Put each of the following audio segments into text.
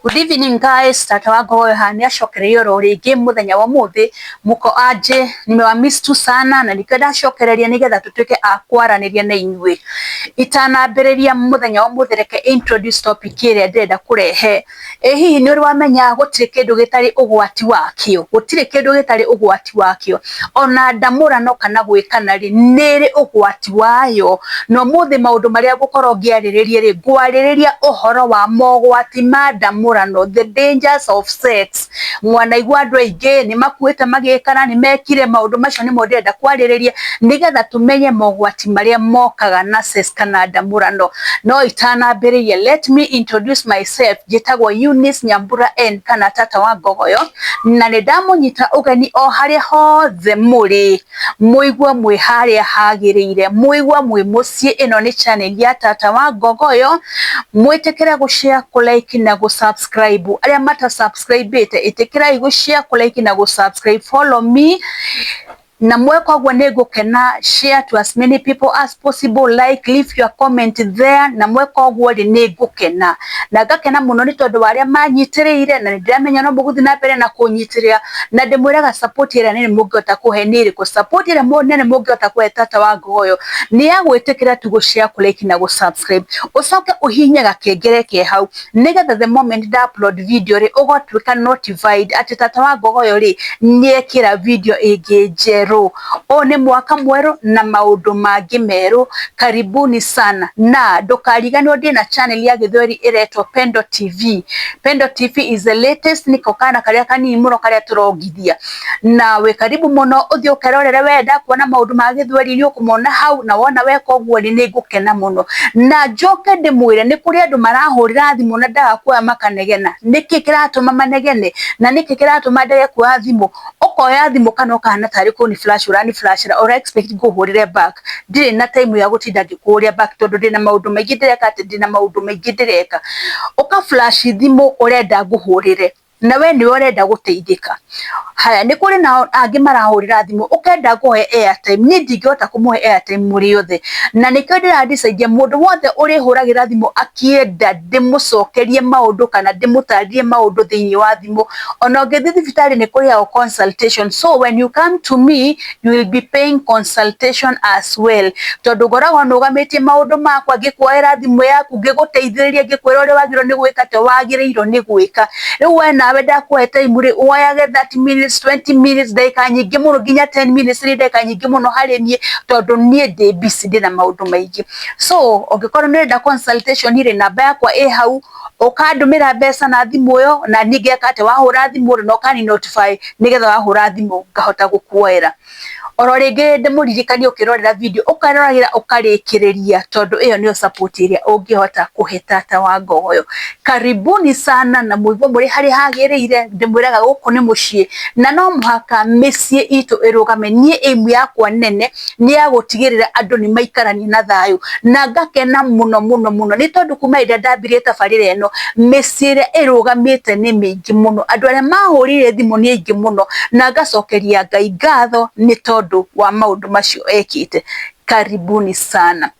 Good evening guys, Tata Wagoyo hani acokereria ro ringi muthenya wa muthi muko aje nimewamiss tu sana na nikwenda acokereria nigetha tutuike a kwaraniria na inyue itanambiriria muthenya wa muthi reke introduce topic ire ndenda kurehe hihi ni uri wamenya gutire kindu gitari ugwati wakio gutire kindu gitari ugwati wakio ona ndamurano kana gwikana ri niri ugwati wayo no muthi maundu maria gukorwo ngiaririria ri ngwaririria uhoro wa mogwati ma ndamurano the dangers of sex mwanaigua andu aingi ni makuite magikana ni mekire maundu macio ni mo ndenda kwaririria nigetha tumenye mogwati maria mokaga na sex kana ndamurano no itanambiriria. Let me introduce myself. Jitagwo Eunice Nyambura N kana Tata Wagoyo na ni ndamunyita ugeni o haria hothe muri muigwa mwi haria hagiriire muigwa mwi mucii. Ino ni channel ya Tata Wagoyo, mwitikire gushare kulike na gusubscribe. Aria mata subscribe itikira gushare kulike na gusubscribe. Follow me na mweko gwa nego kena share to as many people as possible, like leave your comment there na mweko gwa nego kena na gakena muno ni tondu waria manyitiriire na ndiramenya no muguthi na mbere na kunyitirira na ndimwiraga support ira nene mugota kuhe niri ku support ira nene mugota kuhe Tata Wagoyo ni yagwitikira tu gushare kulike na gusubscribe ucoke uhinye gakengere ke hau nigetha the moment da upload video ri ugotwika notified ati Tata Wagoyo ri niekira video igejeru. O ni mwaka mweru na maundu mangi meru. Karibuni sana na ndukariganirwo ndi na channel ya Githweri iretwo Pendo TV. Pendo TV is the latest niko kana karia kanini muno karia turongithia na we karibu muno uthi ukerorere wenda kuona maundu ma Githweri ni ukumona hau na wona weka uguo ni ngukena muno na njoke ndimwire ni kuri andu marahurira thimu na ndaga kuoya makanegena niki kiratuma manegene na niki kiratuma ndege kuoya thimu ukoya thimu kana ukahana tari kuni flash urani flash or expect guhurire back ndire na time ya gutinda ngikuria back tondu ndina maundu maingi ndireka ati ndina maundu maingi ndireka uka flash thimu urenda nguhurire na we ni urenda guteithika. Haya ni kuri na angi marahurira thimu ukenda guhe airtime ni ndingihota kumuhe airtime muri yothe na nikyo ndiradicide mundu wothe uri huragira thimu akienda ndimucokerie maundu kana ndimutarie maundu thiini wa thimu ona ngithi thibitari ni kuri ya consultation. So when you come to me you will be paying consultation as well tondu ngoragwo nugamitie maundu makwa ngikuoera thimu yaku ngiguteithiriria ngikwira uri wagiro ni gwika te wagirirwo ni gwika riu we nawe ndakuhe time ri woyage 30 minutes 20 minutes daika nyingi muno ginya 10 minutes ni daika nyingi muno hari nie tondu nie ndi busy ndina maundu maingi. So ungikorwo ni ndenda consultation ire namba yakwa hau ukandumira mbeca na thimu yo na ningeka ate wahura thimu no kani notify nigetha wahura thimu ngahota gukuoera oro ringi ndimuririkani ukirorera video ukaroragira ukarikiriria tondu iyo niyo support iria ungihota kuhe Tata Wagoyo. Karibuni sana na muigwa muri hari hagiriire ndimwiraga guku ni mucii na no muhaka micii itu irugame nie aim yakwa nene ni ya gutigirira andu ni maikarani na thayu na ngakena muno muno muno ni tondu kuma ida ndambirie tabarire eno micii ira irugamite ni mingi muno andu aria mahurire thimu ni aingi muno na ngacokeria Ngai ngatho ni tondu wa maundu macio ekite. Karibuni sana.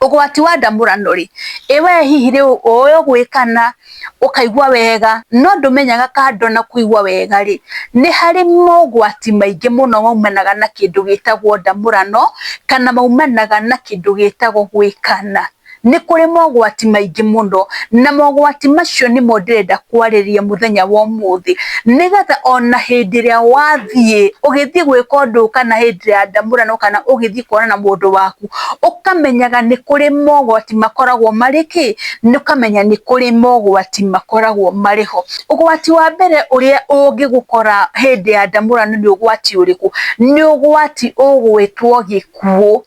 Ugwati wa ndamurano ri ewe hihi ri oyo gwikana ukaigwa wega no ndumenyaga kando na kuigwa wega ri ni hari mogwati maingi muno maumanaga na kindu gitagwo ndamurano kana maumanaga na kindu gitagwo gwikana. Ni kuri mogwati maingi muno na mogwati macio ni mo ndirenda kwariria muthenya wa umuthi nigetha ona hindi ria wathie ugithie gwika undu kana hindi ya ndamurano kana ugithie kuona na mundu waku ukamenyaga ni kuri mogwati makoragwo mariki ni ukamenya ni kuri mogwati makoragwo mariho. Ugwati wa mbere uria ungigukora hindi ya ndamurano ni ugwati uriku ni ugwati ugwitwo gikuo.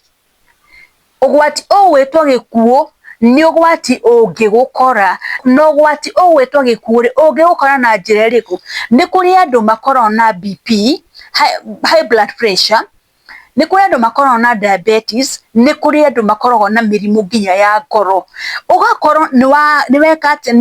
Ugwati ugwitwo gikuo ni ugwati ungigukora no ugwati ugwitwo gikuo ri ungigukora na njira iriku ni kuri andu makorwo na BP high blood pressure ni kuri andu makorwo na diabetes nĩ kũrĩ andũ makoragwo na mĩrimũ nginya ya ngoro, ũgakorwo nĩ weka atĩ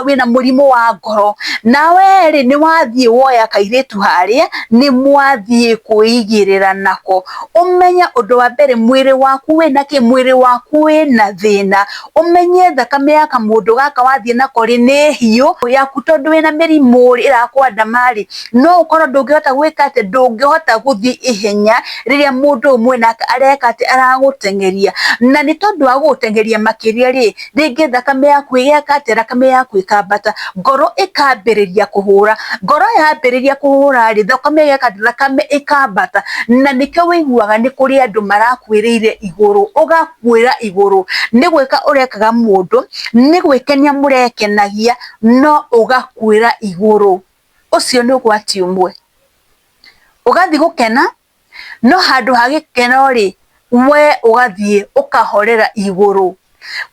wĩna mũrimũ wa ngoro, nawe rĩ nĩ wathiĩ woya kairĩtu harĩa nĩ mwathiĩ kwĩigĩrĩra nako, ũmenye ũndũ wa mbere mwĩrĩ waku wĩna kĩ, mwĩrĩ waku wĩna thĩna, ũmenye thakame ya kamũndũ gaka wathiĩ nako rĩ nĩ hiũ yaku, tondũ wĩna mĩrimũ ĩrakwandama rĩ no ũkorwo ndũngĩhota gwĩka atĩ, ndũngĩhota gũthiĩ ihenya rĩrĩa mũndũ ũmwe nake areka atĩ aragũteng'eria, na nĩ tondũ wa gũgũteng'eria makĩria rĩ, rĩngĩ thakame yaku ĩgeka atĩ, thakame yaku ĩkambata, ngoro ĩkambĩrĩria kũhũra, ngoro yambĩrĩria kũhũra rĩ, thakame ĩgeka atĩ, thakame ĩkambata, na nĩkĩo wĩiguaga nĩ kũrĩ andũ marakuĩrĩire igũrũ, ũgakuĩra igũrũ, nĩ gwĩka ũrekaga mũndũ, nĩ gwĩkenia mũrekenagia, no ũgakuĩra igũrũ, ũcio nĩ ũgwati ũmwe. Ũgathiĩ gũkena no handũ ha gĩkeno rĩ, we ũgathiĩ ũkahorera igũrũ,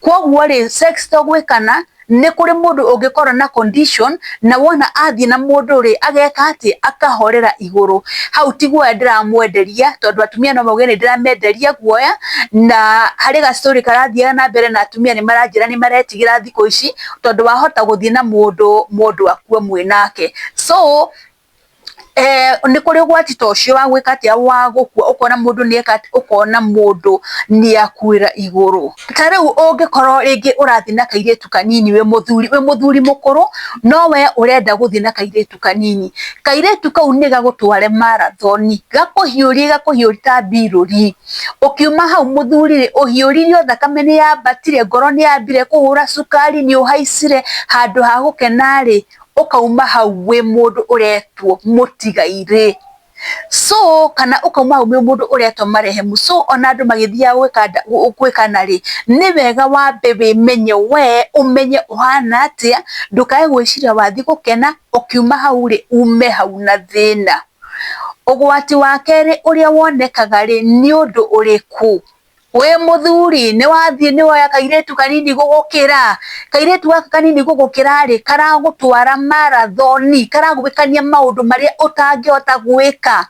kwoguo rĩ sex to gwĩkana, nĩ kũrĩ mũndũ ũngĩkorwo na condition na wona athiĩ na mũndũ rĩ ageka atĩ, akahorera igũrũ, hau ti guoya ndĩramwenderia, tondũ atumia no mauge nĩ ndĩramenderia guoya, na harĩ ga story karathiaga na mbere na atumia nĩ maranjĩra nĩ maretigĩra thikũ ici, tondũ wahota gũthiĩ na mũndũ akue mwĩ nake, so nĩ kũrĩ ũgwati ta ũcio wa gwĩka atĩa, wa gũkua, ũkona mũndũ nĩeka atĩ, ũkona mũndũ nĩakuĩra igũrũ. Ta rĩu ũngĩkorwo rĩngĩ ũrathiĩ na kairĩtu kanini wĩ mũthuri mũkũrũ, no we ũrenda gũthiĩ na kairĩtu kanini, kairĩtu kau nĩ gagũtware marathoni, gakũhiũrie ta mbirũri, ũkiuma hau mũthuri rĩ ũhiũririo, thakame nĩ yambatire, ngoro nĩ yambire kũhũra, cukari nĩ ũhaicire, handũ ha gũkena rĩ ũkauma hau wĩ mũndũ ũretwo mũtigairĩ, so kana ũkauma hau wĩ mũndũ ũretwo marehemu, so ona andũ magĩthiaga gwĩkana rĩ, nĩ wega wambe wĩmenye we, ũmenye ũhana atĩa, ndũkae gwĩciria wathiĩ gũkena, ũkiuma hau rĩ ume hau na thĩna. Ũgwati wa kerĩ ũrĩa wonekaga rĩ nĩ ũndũ ũrĩkũ? Wĩ mũthuri nĩ wathiĩ nĩ woya kairĩtu kanini gũgũkĩra, kairĩtu gaka kanini gũgũkĩra rĩ karagũtwara marathoni, karagwĩkania maũndũ marĩa ũtangĩhota gwĩka,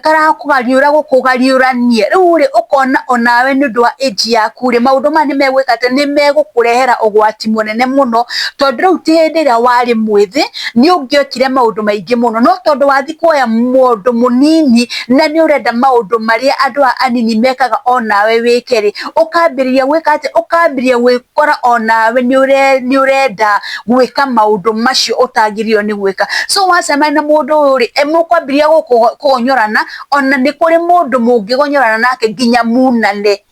karakũgariũra gũkũgariũrania, rĩu rĩ ũkona onawe nĩ ũndũ wa age yaku rĩ maũndũ maya nĩ megwĩka atĩ, nĩ megũkũrehera ũgwati mũnene mũno, tondũ rĩu ti hĩndĩ ĩrĩa warĩ mwĩthĩ nĩ ũngĩokire maũndũ maingĩ mũno, no tondũ wathiĩ kuoya mũndũ mũnini na nĩ ũrenda maũndũ marĩa andũ anini mekaga onawe wĩke rĩ, ũkambĩrĩria gwĩka atĩ, ũkambĩrĩria gwĩkora onawe nĩ ũrenda gwĩka maũndũ macio ũtagĩrĩirwo nĩ gwĩka, so wacemania na mũndũ ũyũ rĩ mũkwambĩrĩria kũgonyorana, ona nĩ kũrĩ mũndũ mũngĩgonyorana nake nginya munane,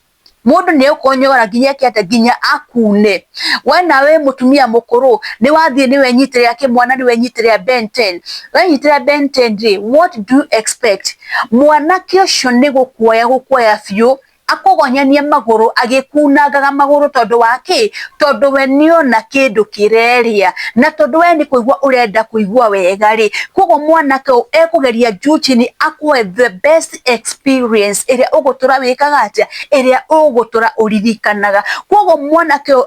mũndũ nĩ ũkũnyora nginya atĩ nginya akune, we nawe mũtumia mũkũrũ nĩ wathiĩ nĩ wenyitĩrĩra kĩmwana, nĩ wenyitĩrĩra Ben 10, wenyitĩrĩra Ben 10 rĩ what do you expect? Mwanake ũcio nĩ gũkuoya biũ, akũgonyanie magũrũ, agĩkunangaga magũrũ, tondũ wa kĩ? Tondũ we nĩona kĩndũ kĩrerĩa, na tondũ we nĩ kũigua ũrenda kũigua wega rĩ, koguo mwanake ũyũ ekũgeria juu chini akũhe the best experience ĩrĩa ũgũtũra wĩkaga atĩa, ĩrĩa ũgũtũra ũririkanaga, koguo mwanake ũyũ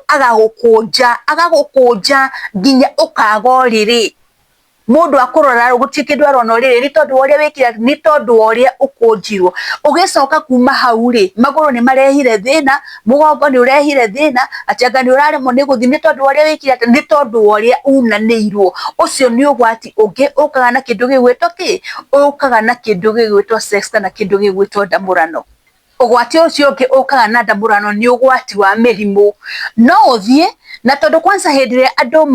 agagũkũnja nginya ũkaga ũrĩrĩ, mũndũ akũrora gũtirĩ kĩndũ arona ũrĩrĩ, nĩ tondũ wa ũrĩa wĩkire, nĩ tondũ wa ũrĩa ũkũnjirwo. Ũgĩcoka kuma hau rĩ magũrũ nĩ marehire thĩna, mũgongo nĩ ũrehire thĩna, atĩ anga nĩ ũraremwo nĩ gũthiĩ, nĩ tondũ wa ũrĩa wĩkire atĩ, nĩ tondũ wa ũrĩa unanĩirwo. Ũcio nĩ ũgwati ũngĩ ũkaga na kĩndũ gĩgwĩtwo kĩ? Ũkaga na kĩndũ gĩgwĩtwo sex kana kĩndũ gĩgwĩtwo ndamũrano. Ũgwati ũcio ũngĩ ũkaga na ndamũrano nĩ ũgwati wa mĩrimũ, no ũthiĩ na tondũ kwanza hĩndĩ ĩrĩa andũ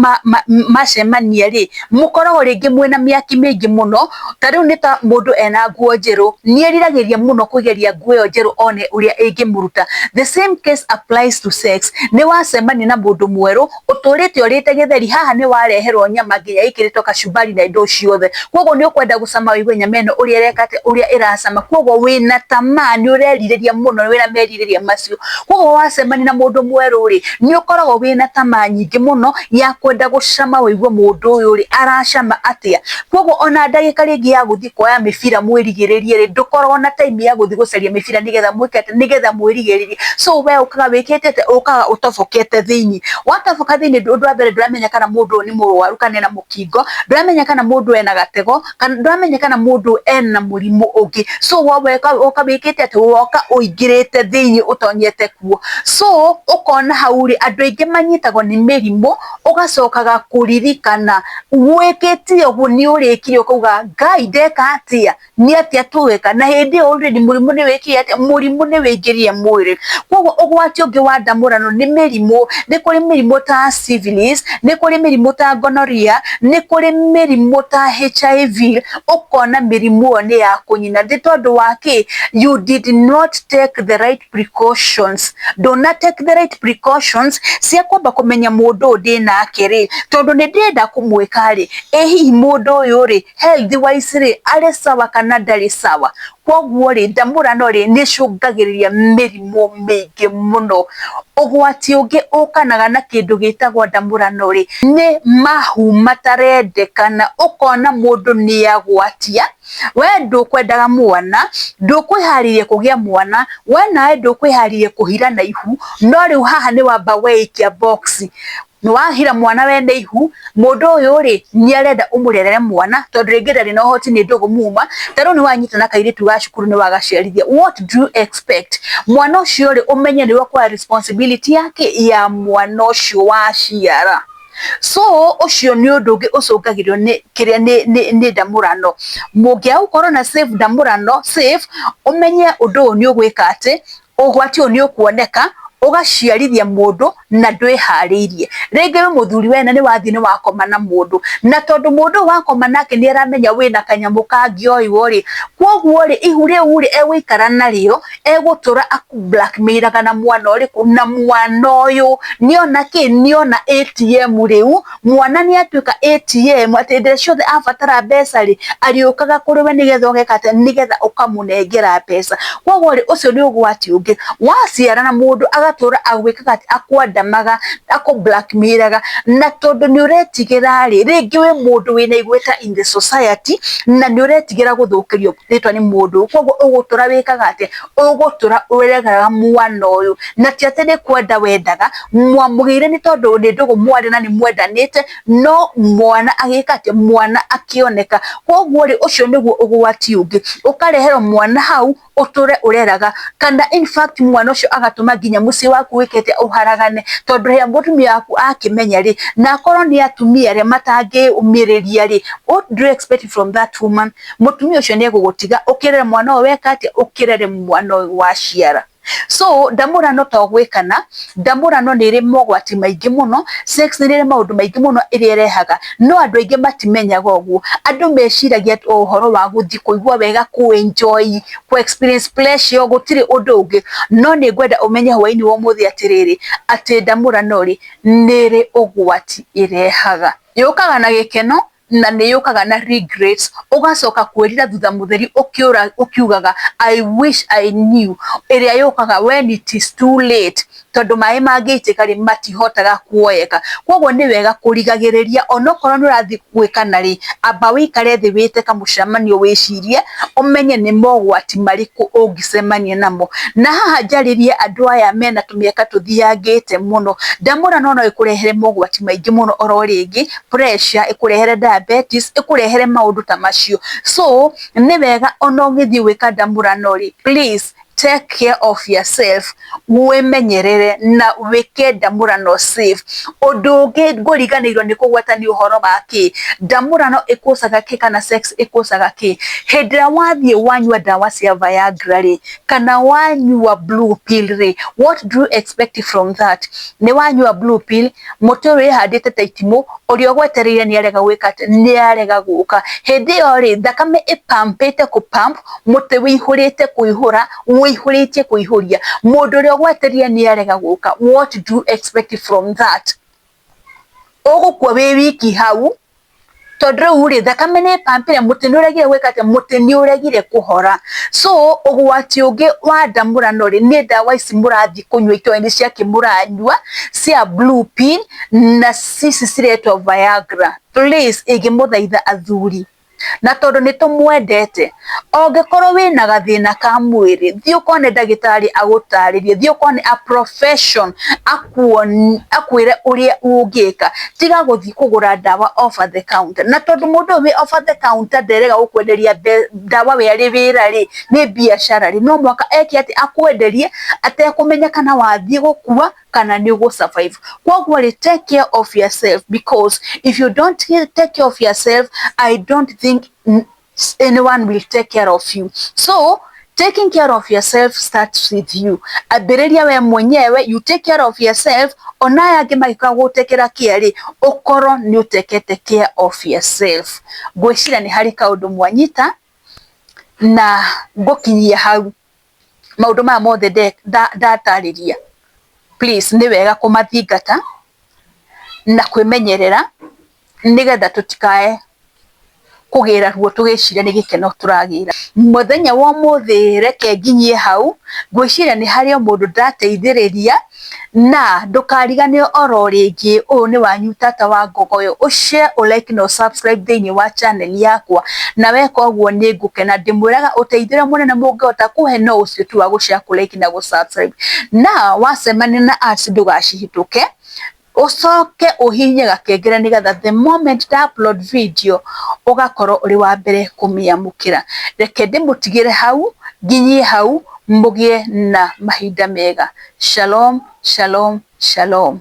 macemania rĩ mũkoragwo rĩngĩ mwĩna mĩaki mĩingĩ mũno, ta rĩu nĩ ta mũndũ ena nguo njerũ nĩ eriragĩria mũno kũgeria nguo ĩyo njerũ one ũrĩa ĩngĩmũruta. The same case applies to sex. Nĩ wacemania na mũndũ mwerũ ũtũrĩte ũrĩte gĩtheri, haha nĩ wareherwo nyama nginya ĩkĩrĩtwo kachumbari na indo ciothe, koguo nĩ ũkwenda gũcama wĩigue nyama ĩno ũrĩa ĩreka atĩ, ũrĩa ĩracama, koguo wĩna tamaa, nĩ ũrerirĩria mũno, wĩna merirĩria macio. Koguo wacemania na mũndũ mwerũ rĩ nĩ ũkoragwo wĩna tamaa nyingĩ mũno ya kwenda gũcama wĩigue mũndũ ũyũ rĩ aracama atĩa. Koguo ona ndagĩka rĩngĩ ya gũthiĩ kuoya mĩbira mwĩrigĩrĩrie rĩ ndũkoragwo na time ya gũthiĩ gũcaria mĩbira nĩgetha mwĩke atĩ, nĩgetha mwĩrigĩrĩrie. So we ũkaga wĩkĩte atĩ, ũkaga ũtobokete thĩinĩ, watoboka thĩinĩ, ũndũ wa mbere ndũramenya kana mũndũ ũyũ nĩ mũrwaru kana ena mũkingo, ndũramenya kana mũndũ ena gatego, kana ndũramenya kana mũndũ ena mũrimũ ũngĩ. So woka wĩkĩte atĩ, woka ugacoka uingirite thiini utonyete kuo. So ukona hauri andu aingi manyitagwo ni mirimu ugacokaga kuririkana wikiti uguo ni urikire ukauga Ngai ndeka atia ni atia tuweka na hindi already murimu ni wikire atia murimu ni wingirie mwiri. Koguo ugwati ungi wa ndamurano ni mirimu, ni kuri mirimu ta syphilis, ni kuri mirimu ta gonorrhea, ni kuri mirimu ta HIV. Ukona mirimu ni ya kunyina ndi tondu waki you did not take the right precautions. Do not take the right precautions cia kwamba kumenya mundu ndi nake ri tondu ni ndenda kumwika ri hihi mundu uyu ri health wise ri ari sawa kana ndari sawa. Koguo ri ndamurano ri ni cungagiriria mirimu mingi muno. Ugwati ungi ukanaga na kindu gitagwo ndamurano ri ni mahu matarendekana. Ukona mundu ni agwatia we ndukwendaga mwana, ndukwiharirie kugia mwana, we nae ndukwiharirie kuhira na ihu, no riu haha ni wamba weikia box wahira mwana wende ihu. Mundu uyu ri ni arenda umurerere mwana tondu ringi ndari na uhoti ni ndugu muma taru ni wanyita na kairitu ga cukuru ni wagaciarithia. What do you expect? Mwana ucio ri umenye ni wakwa responsibility yake ya mwana ucio waciara. So ucio ni undu ungi ucungagirio ni kiria ni ndamurano. Mungia ukorwo na safe ndamurano safe umenye undu ni ugwika ati ugwati ni ukuoneka ugaciarithia mundu na ndwihariirie. Ringi we muthuri wena ni wathii ni wakoma na mundu na tondu mundu wakoma nake ni aramenya wina kanyamu kangi oiwo ri koguo ri ihu riu ri egwikara nario egutura aku blackmairaga na mwana uriku na mwana uyu niona ki niona ATM riu mwana ni atuika ATM ati ndire ciothe abatara mbeca ri ariukaga kuri we nigetha ugekate nigetha ukamunengera mbeca. Koguo ri ucio ni ugwati ungi waciara na mundu agatura agwikaga ati akwandamaga ako blackmairaga na tondu ni uretigira ri ringi we mundu wina igweta in the society na ni uretigira guthukirio ritwa ni mundu. Koguo ugutura wikaga ati ugutura uregaraga mwana uyu na ti ati ni kwenda wendaga mwamugire ni tondu ni ndugu mwari na ni mwendanite no mwana agika ati mwana akioneka. Koguo ri ucio niguo ugwati ungi ukareherwo mwana hau uture ureraga kana in fact mwana ucio agatuma nginya mucii waku wikete uharagane tondu ria mutumia waku akimenya ri na akorwo ni atumia ria matangi umiriria ri what do you expect from that woman? Mutumia ucio ni egugutiga ukirere mwana o weka ati ukirere mwana waciara. So ndamurano to gwikana ndamurano ni ri mogwati maingi muno. Sex ni ri maundu maingi muno iri rehaga no andu aingi matimenyaga uguo. Andu meciragia uhoro wa guthi kuigua wega ku enjoy ku experience pleasure gutiri undu ungi no ni ngwenda umenye hwaini wa muthi atiriri ati ndamurano ri ni ri ugwati irehaga yukaga na gikeno na ni yukaga na regrets ugacoka kwirira thutha mutheri ukiugaga I wish I knew. Iria yukaga when it is too late tondu mai mangiitika ri matihotaga kuoyeka. Koguo ni wega kurigagiriria onokorwo ni urathi gwikana ri amba wikare thi wite kamucamanio wicirie umenye ni mogwati mariku ungicemania namo. Na haha njaririe andu aya mena tumiaka tuthiangite muno. Ndamurano no ikurehere mogwati maingi muno oro ringi pressure ikurehere diabetes ikurehere maundu ta macio. So ni wega ono ngithi wika ndamurano ri please take care of yourself wimenyerere na wike ndamurano safe. Undu ungi nguriganirwo ni kugwatania uhoro waki ndamurano ikucaga ki kana sex ikucaga ki hindira wathie wanyua dawa cia Viagra ri kana wanyua blue pill ri what do you expect from that? Ni wanyua blue pill mutu wi handite taitimu uria gwetereire ni arega gwika ni arega guka hindi yo ri thakame ipampite ku pump mutu wihurite kuihura wihuritie kuihuria mundu uria gwetereire ni arega guka. What do you expect from that? Ugukwa wi wiki hau tondu uri thakame ni pampire mutu ni uregire gwika ati mutu ni uregire kuhora. So ugwati ungi wa ndamurano ri ni dawa ici murathi kunywa itoini cia kimuranyua cia blue pill na cici ciretwo Viagra. Please igimuthaitha athuri na tondu nitumwendete ongekorwo wina gathina ka mwiri thii ukone ndagitari agutaririe thii ukone a profession akwire uria ungika tiga guthii kugura ndawa over the counter na tondu mundu wi over the counter nderega gukwenderia ndawa we ari wira ri ni biashara ri no mwaka eki ati akwenderie atekumenya kana wathii gukua kana ni go survive kwoguo ri take care of yourself because if you don't take care of yourself I don't think anyone will take care of you. So taking care of yourself starts with you. Abiriria we mwenyewe, you take care of yourself, onaya angi magika gutekera care okoro ni utekete care of yourself. Gwicira ni hari kaundu mwanyita na ngokinyia hau maundu ma mothe ndatariria. Please ni wega kumathingata na kwimenyerera nigetha tutikae kugira ruo tugiciria ni gikeno turagira muthenya wa muthi reke nginyie hau gwiciria ni hario mundu ndateithiriria na ndukarigane oro ringi uyu ni wanyu Tata wa Ngogoyo ushare like no subscribe thiini wa channel yakwa na weka oguo ni ngukena ndimwiraga uteithire munene mungehota kuhe no ucio tu wa gushare like na subscribe na wacemania na ads ndugacihituke usoke uhinye gakengere nigetha the moment I upload video ugakorwo uri wa mbere kumiamukira reke ndimutigire hau nginyie hau mugie na mahinda mega shalom shalom shalom.